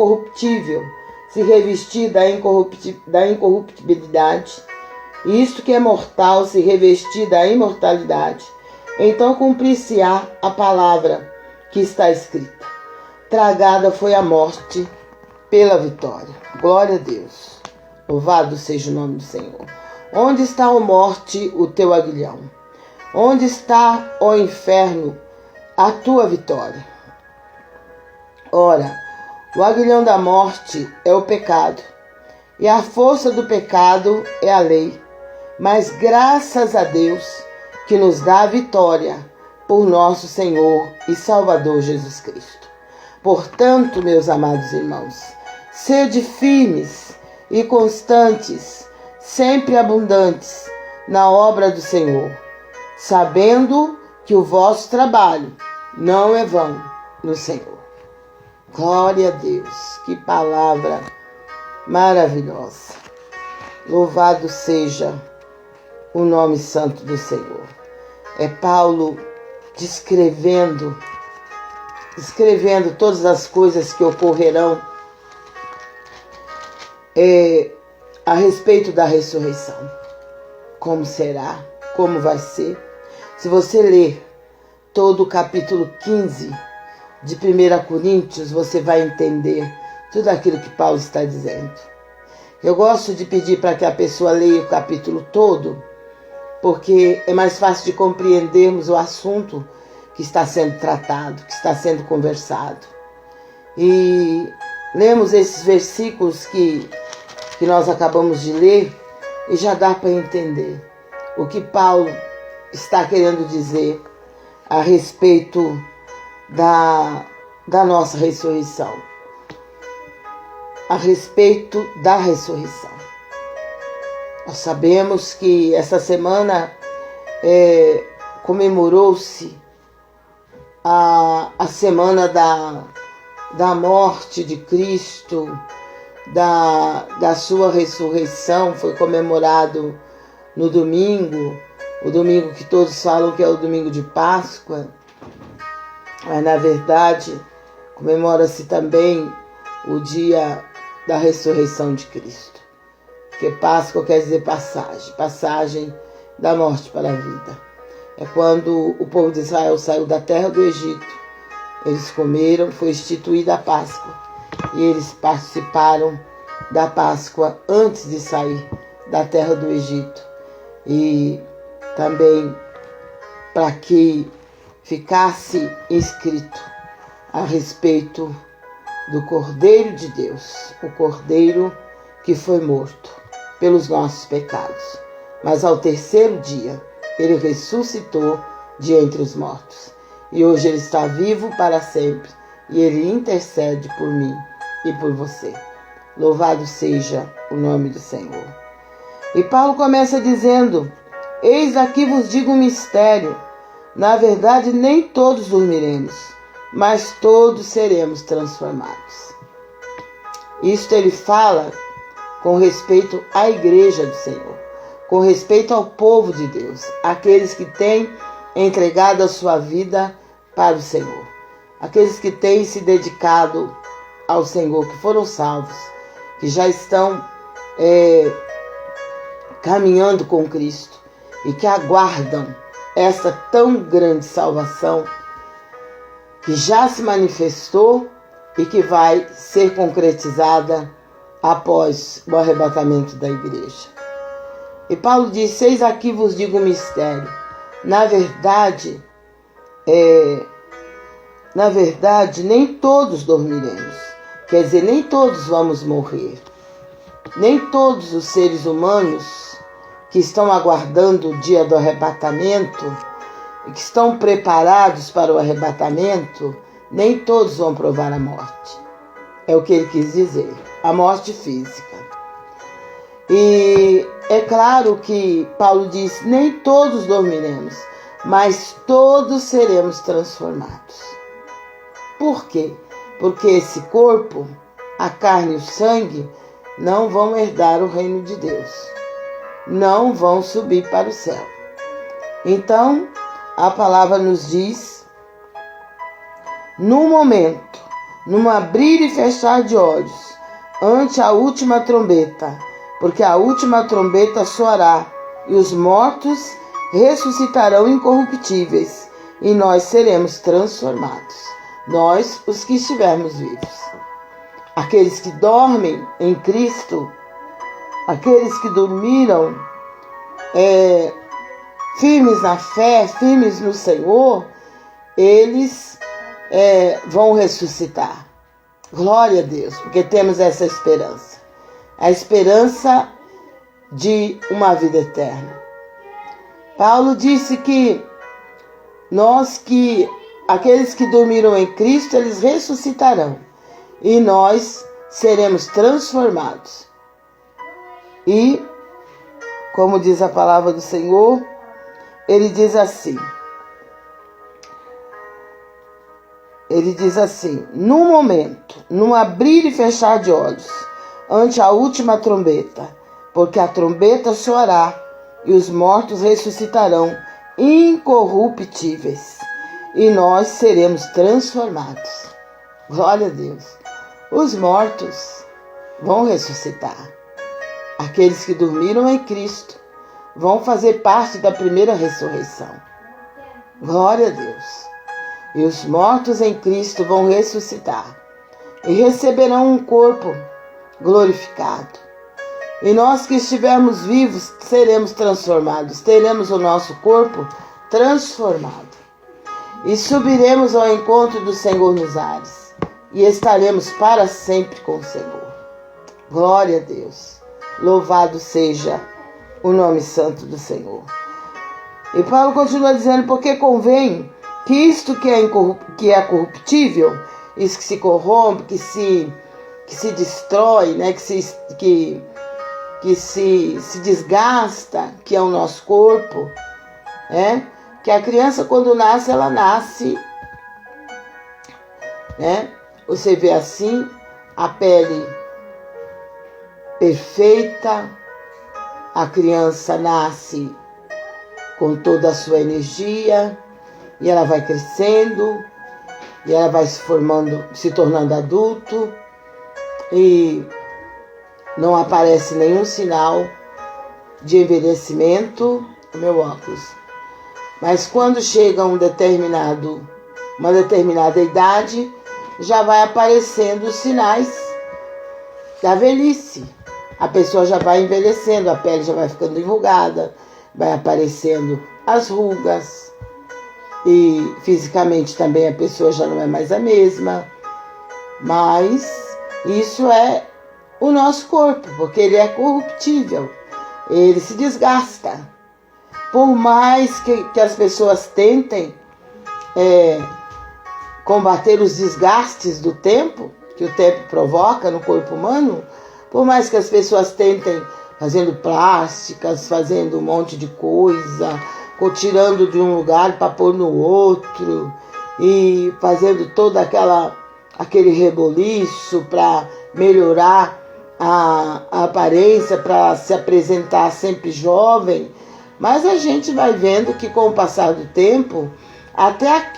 corruptível, se revestir da incorruptibilidade, e isto que é mortal se revestir da imortalidade. Então cumprir-se-á a palavra que está escrita: tragada foi a morte pela vitória. Glória a Deus. Louvado seja o nome do Senhor. Onde está, ó morte, o teu aguilhão? Onde está, ó inferno, a tua vitória? Ora, o aguilhão da morte é o pecado, e a força do pecado é a lei. Mas graças a Deus que nos dá a vitória por nosso Senhor e Salvador Jesus Cristo. Portanto, meus amados irmãos, sede firmes e constantes, sempre abundantes na obra do Senhor, sabendo que o vosso trabalho não é vão no Senhor. Glória a Deus, que palavra maravilhosa. Louvado seja o nome santo do Senhor. É Paulo descrevendo todas as coisas que ocorrerão a respeito da ressurreição. Como será? Como vai ser? Se você ler todo o capítulo 15 de 1 Coríntios, você vai entender tudo aquilo que Paulo está dizendo. Eu gosto de pedir para que a pessoa leia o capítulo todo, porque é mais fácil de compreendermos o assunto que está sendo tratado, que está sendo conversado. E lemos esses versículos que nós acabamos de ler e já dá para entender o que Paulo está querendo dizer a respeito da nossa ressurreição. A respeito da ressurreição. Nós sabemos que essa semana comemorou-se a semana da morte de Cristo, da sua ressurreição. Foi comemorado no domingo, o domingo que todos falam que é o domingo de Páscoa, mas na verdade comemora-se também o dia da ressurreição de Cristo. Porque Páscoa quer dizer passagem da morte para a vida. É quando o povo de Israel saiu da terra do Egito. Eles comeram, foi instituída a Páscoa. E eles participaram da Páscoa antes de sair da terra do Egito. E também para que ficasse escrito a respeito do Cordeiro de Deus, o Cordeiro que foi morto pelos nossos pecados. Mas ao terceiro dia, ele ressuscitou de entre os mortos. E hoje ele está vivo para sempre. E ele intercede por mim e por você. Louvado seja o nome do Senhor. E Paulo começa dizendo: eis aqui vos digo um mistério. Na verdade, nem todos dormiremos, mas todos seremos transformados. Isto ele fala com respeito à igreja do Senhor, com respeito ao povo de Deus, aqueles que têm entregado a sua vida para o Senhor, aqueles que têm se dedicado ao Senhor, que foram salvos, que já estão caminhando com Cristo e que aguardam essa tão grande salvação que já se manifestou e que vai ser concretizada após o arrebatamento da igreja. E Paulo diz: eis aqui vos digo um mistério. Na verdade, nem todos dormiremos. Quer dizer, nem todos vamos morrer. Nem todos os seres humanos que estão aguardando o dia do arrebatamento e que estão preparados para o arrebatamento, nem todos vão provar a morte. É o que ele quis dizer, a morte física. E é claro que Paulo diz: nem todos dormiremos, mas todos seremos transformados. Por quê? Porque esse corpo, a carne e o sangue, não vão herdar o reino de Deus. Não vão subir para o céu. Então, a palavra nos diz: no momento num abrir e fechar de olhos, ante a última trombeta, porque a última trombeta soará, e os mortos ressuscitarão incorruptíveis, e nós seremos transformados, nós, os que estivermos vivos. Aqueles que dormem em Cristo, aqueles que dormiram firmes na fé, firmes no Senhor, eles vão ressuscitar. Glória a Deus, porque temos essa esperança. A esperança de uma vida eterna. Paulo disse que aqueles que dormiram em Cristo, eles ressuscitarão. E nós seremos transformados. E, como diz a palavra do Senhor, ele diz assim, no momento, no abrir e fechar de olhos, ante a última trombeta, porque a trombeta soará e os mortos ressuscitarão incorruptíveis, e nós seremos transformados. Glória a Deus. Os mortos vão ressuscitar. Aqueles que dormiram em Cristo vão fazer parte da primeira ressurreição. Glória a Deus. E os mortos em Cristo vão ressuscitar e receberão um corpo glorificado. E nós que estivermos vivos seremos transformados, teremos o nosso corpo transformado. E subiremos ao encontro do Senhor nos ares e estaremos para sempre com o Senhor. Glória a Deus. Louvado seja o nome santo do Senhor. E Paulo continua dizendo, porque convém que isto que é corruptível, isso que se corrompe, que se destrói, né, que se desgasta, que é o nosso corpo, que a criança quando nasce, ela nasce, você vê assim, a pele perfeita, a criança nasce com toda a sua energia, e ela vai crescendo, e ela vai se tornando adulto, e não aparece nenhum sinal de envelhecimento, meu óculos. Mas quando chega uma determinada idade, já vai aparecendo os sinais da velhice. A pessoa já vai envelhecendo, a pele já vai ficando enrugada, vai aparecendo as rugas, e fisicamente também a pessoa já não é mais a mesma. Mas isso é o nosso corpo, porque ele é corruptível, ele se desgasta. Por mais que as pessoas tentem combater os desgastes do tempo, que o tempo provoca no corpo humano, por mais que as pessoas tentem fazendo plásticas, fazendo um monte de coisa, ou tirando de um lugar para pôr no outro, e fazendo todo aquele reboliço para melhorar a aparência, para se apresentar sempre jovem, mas a gente vai vendo que com o passar do tempo, até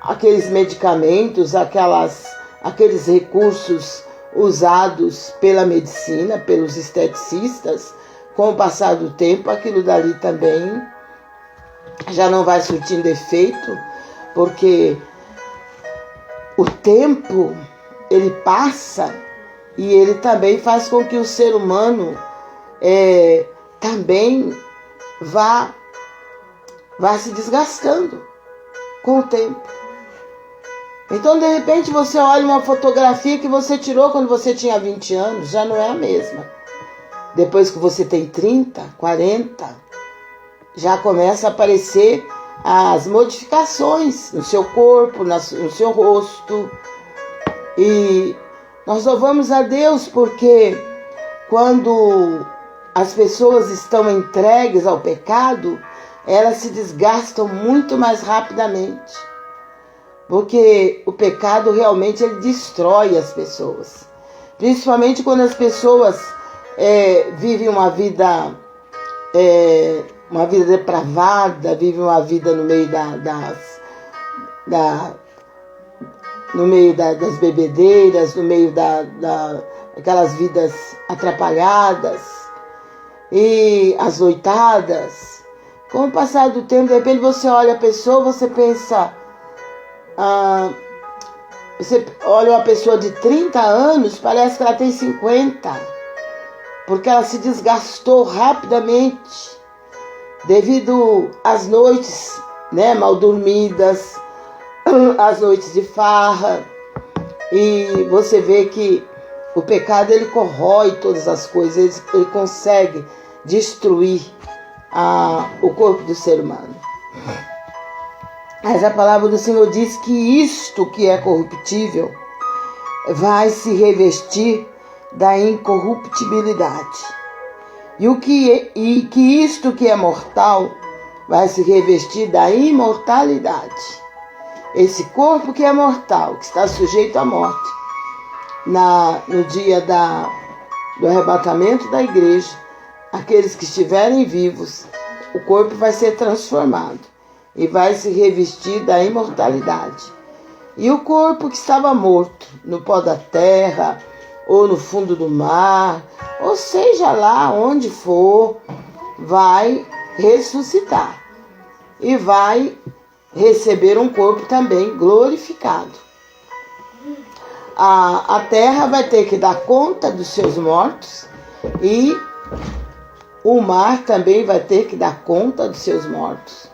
aqueles medicamentos, aqueles recursos usados pela medicina, pelos esteticistas, com o passar do tempo, aquilo dali também já não vai surtindo efeito, porque o tempo, ele passa e ele também faz com que o ser humano também vá se desgastando com o tempo. Então, de repente, você olha uma fotografia que você tirou quando você tinha 20 anos, já não é a mesma. Depois que você tem 30, 40, já começa a aparecer as modificações no seu corpo, no seu rosto. E nós louvamos a Deus porque quando as pessoas estão entregues ao pecado, elas se desgastam muito mais rapidamente. Porque o pecado realmente ele destrói as pessoas. Principalmente quando as pessoas vivem uma vida depravada, vivem uma vida no meio no meio das bebedeiras, no meio daquelas vidas atrapalhadas e as noitadas. Com o passar do tempo, de repente você olha a pessoa, você pensa, você olha uma pessoa de 30 anos, parece que ela tem 50, porque ela se desgastou rapidamente devido às noites, né, mal dormidas, às noites de farra. E você vê que o pecado, ele corrói todas as coisas, ele consegue destruir o corpo do ser humano. Mas a palavra do Senhor diz que isto que é corruptível vai se revestir da incorruptibilidade. E que isto que é mortal vai se revestir da imortalidade. Esse corpo que é mortal, que está sujeito à morte, no dia do arrebatamento da igreja, aqueles que estiverem vivos, o corpo vai ser transformado e vai se revestir da imortalidade. E o corpo que estava morto no pó da terra, ou no fundo do mar, ou seja lá onde for, vai ressuscitar e vai receber um corpo também glorificado. A terra vai ter que dar conta dos seus mortos e o mar também vai ter que dar conta dos seus mortos.